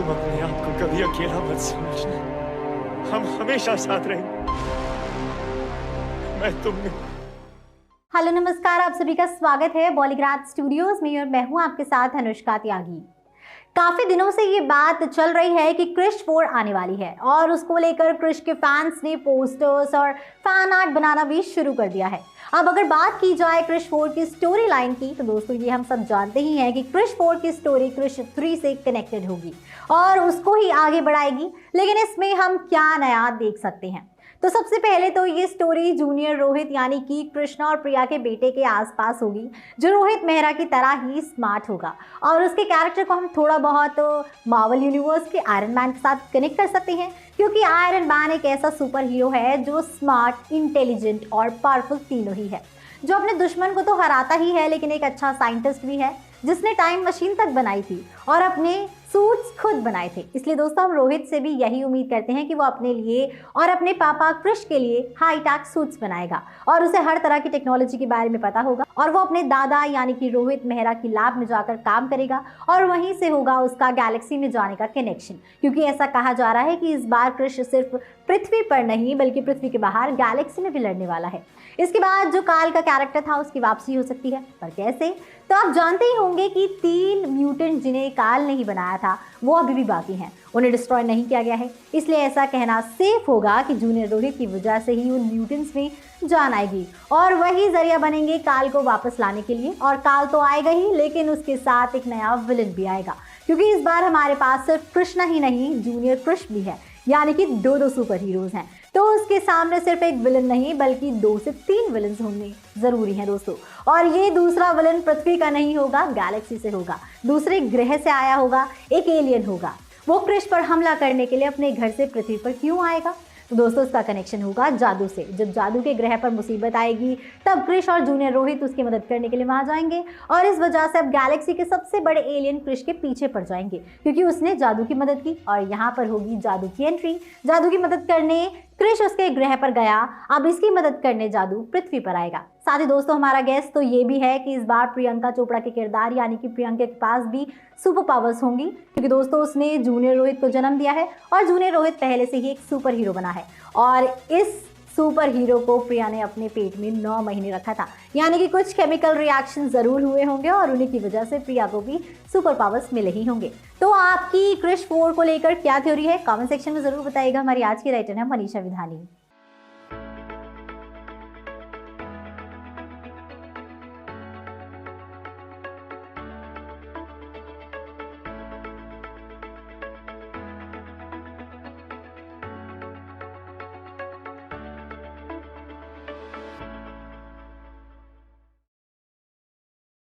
तुम अपने आप को कभी अकेला मत समझना, हम हमेशा साथ रहेंगे। मैं तुम नहीं। हेलो नमस्कार, आप सभी का स्वागत है बॉलीग्राज स्टूडियोज में और मैं हूं आपके साथ अनुष्का त्यागी। काफी दिनों से ये बात चल रही है कि क्रिश 4 आने वाली है और उसको लेकर क्रिश के फैंस ने पोस्टर्स और फैन आर्ट बनाना भी शुरू कर दिया है। अब अगर बात की जाए क्रिश 4 की स्टोरी लाइन की तो दोस्तों ये हम सब जानते ही हैं कि क्रिश 4 की स्टोरी क्रिश 3 से कनेक्टेड होगी और उसको ही आगे बढ़ाएगी। लेकिन इसमें हम क्या नया देख सकते हैं? तो सबसे पहले तो ये स्टोरी जूनियर रोहित यानी कि कृष्णा और प्रिया के बेटे के आसपास होगी, जो रोहित मेहरा की तरह ही स्मार्ट होगा और उसके कैरेक्टर को हम थोड़ा बहुत मार्वल यूनिवर्स के आयरन मैन के साथ कनेक्ट कर सकते हैं, क्योंकि आयरन मैन एक ऐसा सुपर हीरो है जो स्मार्ट, इंटेलिजेंट और पावरफुल तीनों ही है, जो अपने दुश्मन को तो हराता ही है लेकिन एक अच्छा साइंटिस्ट भी है जिसने टाइम मशीन तक बनाई थी और अपने सूट्स खुद बनाए थे। इसलिए दोस्तों हम रोहित से भी यही उम्मीद करते हैं कि वो अपने लिए और अपने पापा क्रिश के लिए हाईटेक सूट्स बनाएगा और उसे हर तरह की टेक्नोलॉजी के बारे में पता होगा और वो अपने दादा यानी कि रोहित मेहरा की लैब में जाकर काम करेगा और वहीं से होगा उसका गैलेक्सी में जाने का कनेक्शन, क्योंकि ऐसा कहा जा रहा है कि इस बार क्रिश सिर्फ पृथ्वी पर नहीं बल्कि पृथ्वी के बाहर गैलेक्सी में भी लड़ने वाला है। इसके बाद जो काल का कैरेक्टर था उसकी वापसी हो सकती है, पर कैसे? तो आप जानते ही होंगे कि 3 म्यूटेंट जिन्हें काल नहीं बनाया था वो अभी भी बाकी हैं, उन्हें डिस्ट्रॉय नहीं किया गया है। इसलिए ऐसा कहना सेफ होगा कि जूनियर रोहित की वजह से ही उन म्यूटेंट्स में जान आएगी और वही जरिया बनेंगे काल को वापस लाने के लिए। और काल तो आएगा ही, लेकिन उसके साथ एक नया विलन भी आएगा, क्योंकि इस बार हमारे पास सिर्फ कृष्णा ही नहीं जूनियर क्रिश भी है, यानी कि दो सुपर हीरोज हैं। तो उसके सामने सिर्फ एक विलन नहीं बल्कि 2 से 3 विलन्स होने जरूरी हैं दोस्तों। और ये दूसरा विलन पृथ्वी का नहीं होगा, गैलेक्सी से होगा, दूसरे ग्रह से आया होगा, एक एलियन होगा। वो क्रिश पर हमला करने के लिए अपने घर से पृथ्वी पर क्यों आएगा? तो दोस्तों इसका कनेक्शन होगा जादू से। जब जादू के ग्रह पर मुसीबत आएगी तब क्रिश और जूनियर रोहित उसकी मदद करने के लिए वहां जाएंगे और इस वजह से अब गैलेक्सी के सबसे बड़े एलियन क्रिश के पीछे पड़ जाएंगे, क्योंकि उसने जादू की मदद की और यहाँ पर होगी जादू की एंट्री। जादू की मदद करने क्रिश उसके ग्रह पर गया, अब इसकी मदद करने जादू पृथ्वी पर आएगा। साथ ही दोस्तों हमारा गेस तो ये भी है कि इस बार प्रियंका चोपड़ा के किरदार यानी कि प्रियंका के पास भी सुपर पावर्स होंगी, क्योंकि दोस्तों उसने जूनियर रोहित को जन्म दिया है और जूनियर रोहित पहले से ही एक सुपर हीरो बना है और इस सुपर हीरो को प्रिया ने अपने पेट में 9 महीने रखा था, यानी कि कुछ केमिकल रिएक्शन जरूर हुए होंगे और उन्हीं की वजह से प्रिया को भी सुपर पावर्स मिले ही होंगे। तो आपकी क्रिश 4 को लेकर क्या थ्योरी है, कमेंट सेक्शन में जरूर बताइएगा। हमारी आज की राइटर है मनीषा विधानी।